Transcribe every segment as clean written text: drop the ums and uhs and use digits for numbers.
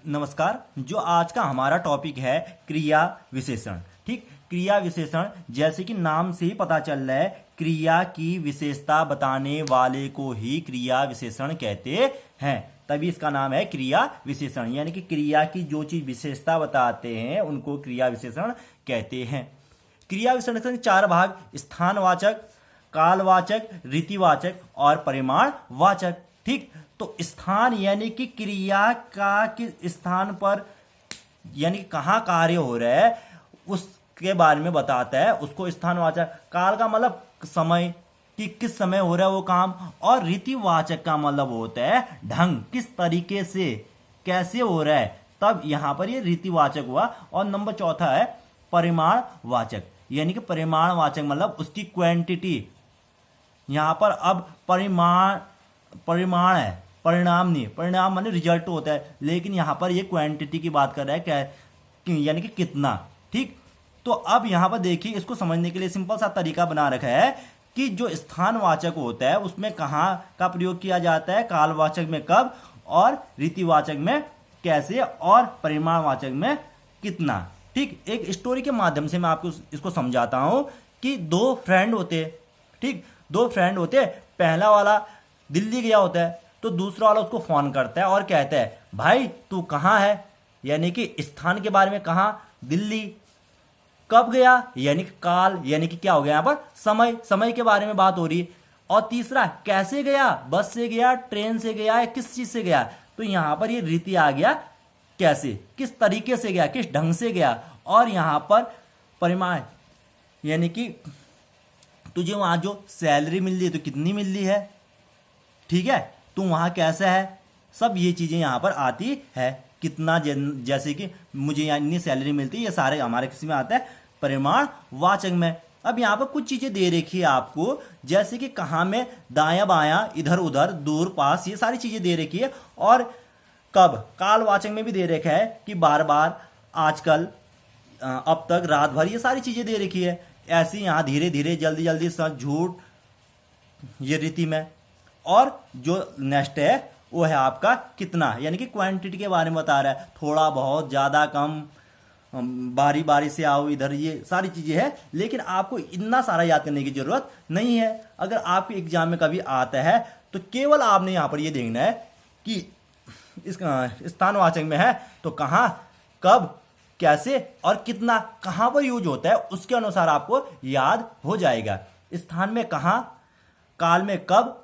नमस्कार। जो आज का हमारा टॉपिक है क्रिया विशेषण। ठीक, क्रिया विशेषण जैसे कि नाम से ही पता चल रहा है, क्रिया की विशेषता बताने वाले को ही क्रिया विशेषण कहते हैं। तभी इसका नाम है क्रिया विशेषण, यानी कि क्रिया की जो चीज विशेषता बताते हैं उनको क्रिया विशेषण कहते हैं। क्रिया विशेषण के चार भाग: स्थानवाचक, कालवाचक, रीतिवाचक और परिमाणवाचक। ठीक, तो स्थान यानी कि क्रिया का किस स्थान पर, यानी कि कहाँ कार्य हो रहा है उसके बारे में बताता है, उसको स्थानवाचक। काल का मतलब समय, कि किस समय हो रहा है वो काम। और रीतिवाचक का मतलब होता है ढंग, किस तरीके से, कैसे हो रहा है, तब यहां पर ये रीतिवाचक हुआ। और नंबर चौथा है परिमाणवाचक, यानी कि परिमाणवाचक मतलब उसकी क्वांटिटी। यहां पर अब परिमाण है, परिणाम नहीं। परिणाम माने रिजल्ट होता है, लेकिन यहां पर ये क्वांटिटी की बात कर रहा है, क्या यानी कि कितना। ठीक, तो अब यहां पर देखिए, इसको समझने के लिए सिंपल सा तरीका बना रखा है कि जो स्थानवाचक होता है उसमें कहाँ का प्रयोग किया जाता है, कालवाचक में कब, और रीतिवाचक में कैसे, और परिमाणवाचक में कितना। ठीक, एक स्टोरी के माध्यम से मैं आपको इसको समझाता हूं कि दो फ्रेंड होते। ठीक, दो फ्रेंड होते, पहला वाला दिल्ली गया होता है, तो दूसरा वाला उसको फोन करता है और कहता है, भाई तू कहाँ है, यानी कि स्थान के बारे में कहाँ, दिल्ली। कब गया, यानी कि काल, यानी कि क्या हो गया यहां पर, समय, समय के बारे में बात हो रही है। और तीसरा कैसे गया, बस से गया, ट्रेन से गया, या किस चीज से गया, तो यहां पर ये रीति आ गया, कैसे, किस तरीके से गया, किस ढंग से गया। और यहां पर परिमाण, यानी कि तुझे वहां जो सैलरी मिल रही है तो कितनी मिल रही है, ठीक है, तू वहां कैसा है, सब ये चीजें यहां पर आती है। कितना, जैसे कि मुझे यहाँ इतनी सैलरी मिलती है, ये सारे हमारे किसी में आता है, परिमाणवाचक में। अब यहाँ पर कुछ चीजें दे रखी है आपको, जैसे कि कहाँ में, दायां बायां, इधर उधर, दूर पास, ये सारी चीजें दे रखी है। और कब, कालवाचक में भी दे रखा है कि बार बार, आजकल, अब तक, रात भर, ये सारी चीजें दे रखी है। ऐसे यहाँ धीरे धीरे, जल्दी जल्दी, सच झूठ, ये रीति में। और जो नेक्स्ट है वो है आपका कितना, यानी कि क्वांटिटी के बारे में बता रहा है, थोड़ा बहुत, ज्यादा कम, बारी बारी से आओ इधर, ये सारी चीजें हैं। लेकिन आपको इतना सारा याद करने की जरूरत नहीं है। अगर आपके एग्जाम में कभी आता है तो केवल आपने यहां पर ये देखना है कि इस स्थानवाचक में है तो कहां, कब, कैसे और कितना कहां पर यूज होता है, उसके अनुसार आपको याद हो जाएगा। स्थान में कहां, काल में कब,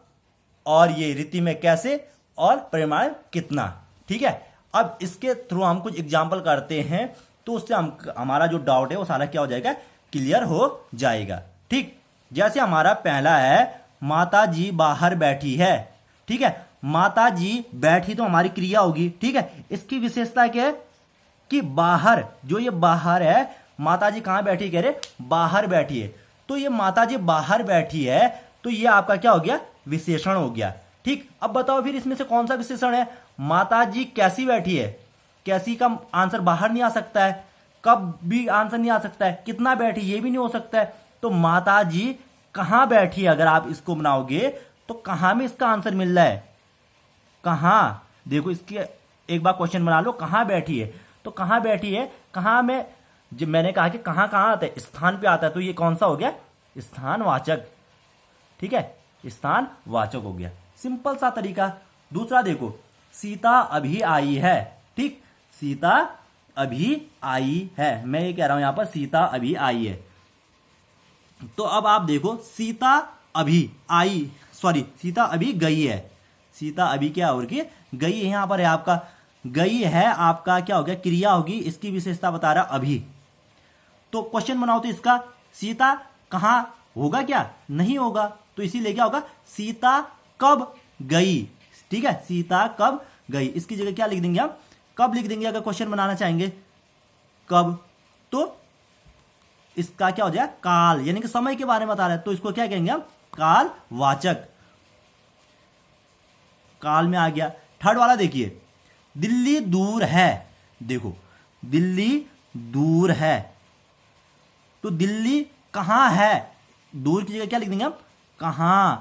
और ये रीति में कैसे, और परिमाण कितना। ठीक है, अब इसके थ्रू हम कुछ एग्जाम्पल करते हैं, तो उससे हमारा जो डाउट है वो सारा क्या हो जाएगा, क्लियर हो जाएगा। ठीक, जैसे हमारा पहला है, माता जी बाहर बैठी है। ठीक है, माता जी बैठी तो हमारी क्रिया होगी। ठीक है, इसकी विशेषता क्या है कि बाहर, जो ये बाहर है, माता जी कहां बैठी, कह रहे बाहर बैठी है, तो ये माता जी बाहर बैठी है, तो ये आपका क्या हो गया, विशेषण हो गया। ठीक, अब बताओ फिर इसमें से कौन सा विशेषण है। माता जी कैसी बैठी है, कैसी का आंसर बाहर नहीं आ सकता है, कब भी आंसर नहीं आ सकता है, कितना बैठी ये भी नहीं हो सकता है। तो माता जी कहां बैठी है, अगर आप इसको बनाओगे तो कहां में इसका आंसर मिल रहा है, कहां, देखो इसकी एक बार क्वेश्चन बना लो, कहां बैठी है, तो कहां बैठी है, कहां में, जब मैंने कहा कि कहां कहां आता है, स्थान पे आता है, तो ये कौन सा हो गया, स्थानवाचक। ठीक है, स्थानवाचक हो गया, सिंपल सा तरीका। दूसरा देखो, सीता अभी आई है। ठीक, सीता अभी आई है, मैं ये कह रहा हूं यहां पर सीता अभी आई है। तो अब आप देखो, सीता अभी आई, सॉरी, सीता अभी गई है, सीता अभी क्या होगी, गई है। यहां पर है आपका गई है, आपका क्या हो गया, क्रिया होगी, इसकी विशेषता बता रहा अभी। तो क्वेश्चन बनाओ तो इसका, सीता कहां होगा, क्या नहीं होगा, तो इसीलिए क्या होगा, सीता कब गई। ठीक है, सीता कब गई, इसकी जगह क्या लिख देंगे हम, कब लिख देंगे। अगर क्वेश्चन बनाना चाहेंगे कब, तो इसका क्या हो जाएगा, काल, यानी कि समय के बारे में बता रहा है, तो इसको क्या कहेंगे हम, कालवाचक, काल में आ गया। थर्ड वाला देखिए, दिल्ली दूर है। देखो, दिल्ली दूर है, तो दिल्ली कहां है, दूर की जगह क्या लिख देंगे हम, कहां,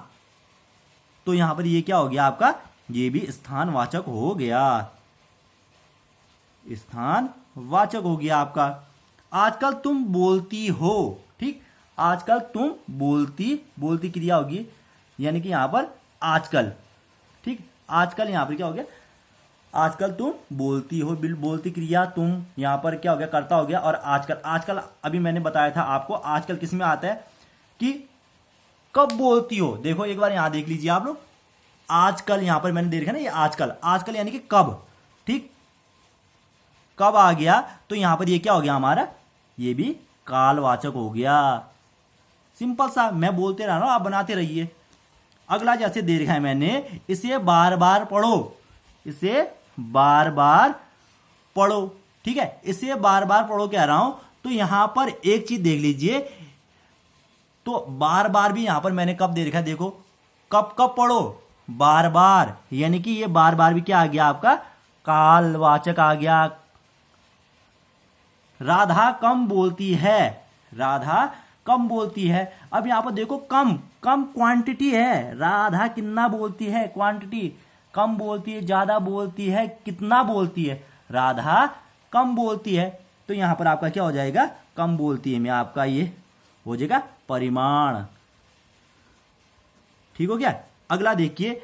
तो यहां पर ये क्या हो गया आपका, ये भी स्थानवाचक हो गया। स्थान वाचक हो गया आपका। आजकल तुम बोलती हो, ठीक, आजकल तुम बोलती क्रिया होगी, यानी कि यहां पर आजकल, ठीक, आजकल यहां पर क्या हो गया, आजकल तुम बोलती हो, बोलती क्रिया तुम यहां पर क्या हो गया, कर्ता हो गया। और आजकल अभी मैंने बताया था आपको, आजकल किस में आता है कि कब बोलती हो। देखो एक बार यहां देख लीजिए आप लोग, आजकल यहां पर मैंने देखा ना, ये आजकल यानी कि कब, ठीक, कब आ गया, तो यहां पर ये क्या हो गया हमारा, ये भी कालवाचक हो गया। सिंपल सा, मैं बोलते रह रहा हूं, आप बनाते रहिए। अगला जैसे दे रखा है मैंने, इसे बार बार पढ़ो, इसे बार बार पढ़ो, ठीक है, इसे बार बार पढ़ो कह रहा हूं। तो यहां पर एक चीज देख लीजिए, तो बार बार भी यहां पर मैंने कब दे रखा है, देखो, कब कब पढ़ो, बार बार, यानी कि ये बार बार भी क्या आ गया आपका, कालवाचक आ गया। राधा कम बोलती है, राधा कम बोलती है। अब यहां पर देखो, कम कम क्वांटिटी है, राधा कितना बोलती है, क्वांटिटी, कम बोलती है, ज्यादा बोलती है, कितना बोलती है, राधा कम बोलती है। तो यहां पर आपका क्या हो जाएगा, कम बोलती है में आपका ये हो जाएगा परिमाण। ठीक हो गया। अगला देखिए,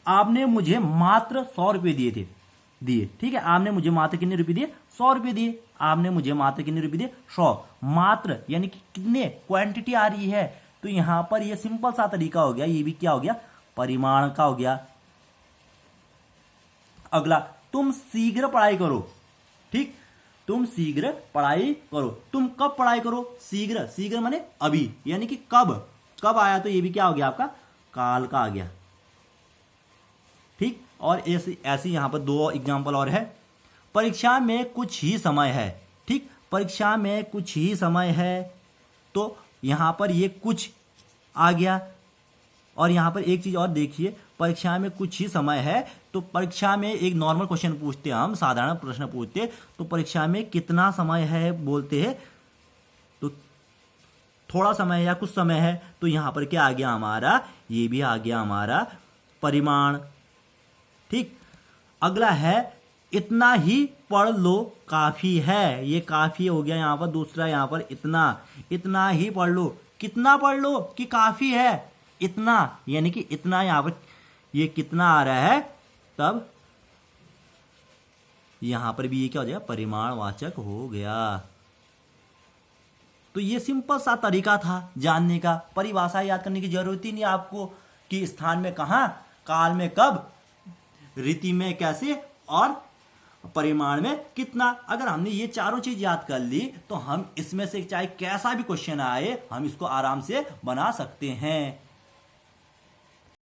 आपने मुझे मात्र 100 रुपए दिए, ठीक है, आपने मुझे मात्र कितने रुपए दिए, 100 रुपए दिए, आपने मुझे मात्र कितने रुपए दिए, 100, मात्र यानी कि कितने, क्वांटिटी आ रही है। तो यहां पर ये सिंपल सा तरीका हो गया, ये भी क्या हो गया, परिमाण का हो गया। अगला, तुम शीघ्र पढ़ाई करो, ठीक, तुम शीघ्र पढ़ाई करो, तुम कब पढ़ाई करो, शीघ्र, शीघ्र माने अभी, यानी कि कब आया, तो ये भी क्या हो गया आपका, काल का आ गया, ठीक। और ऐसी यहां पर 2 एग्जांपल और है। परीक्षा में कुछ ही समय है, ठीक, परीक्षा में कुछ ही समय है, तो यहां पर ये कुछ आ गया। और यहां पर एक चीज और देखिए, परीक्षा में कुछ ही समय है, तो परीक्षा में एक नॉर्मल क्वेश्चन पूछते हैं, हम साधारण प्रश्न पूछते, तो परीक्षा में कितना समय है बोलते हैं, तो थोड़ा समय है या कुछ समय है, तो यहां पर क्या आ गया हमारा, ये भी आ गया हमारा परिमाण, ठीक। अगला है, इतना ही पढ़ लो काफी है, ये काफी हो गया यहां पर। दूसरा यहां पर इतना ही पढ़ लो, कितना पढ़ लो कि काफी है, इतना, यानी कि इतना यहां पर ये कितना आ रहा है, तब यहां पर भी ये क्या हो जाएगा, परिमाणवाचक हो गया। तो ये सिंपल सा तरीका था जानने का, परिभाषा याद करने की जरूरत ही नहीं आपको कि स्थान में कहां, काल में कब, रीति में कैसे, और परिमाण में कितना। अगर हमने ये चारों चीज याद कर ली, तो हम इसमें से चाहे कैसा भी क्वेश्चन आए, हम इसको आराम से बना सकते हैं।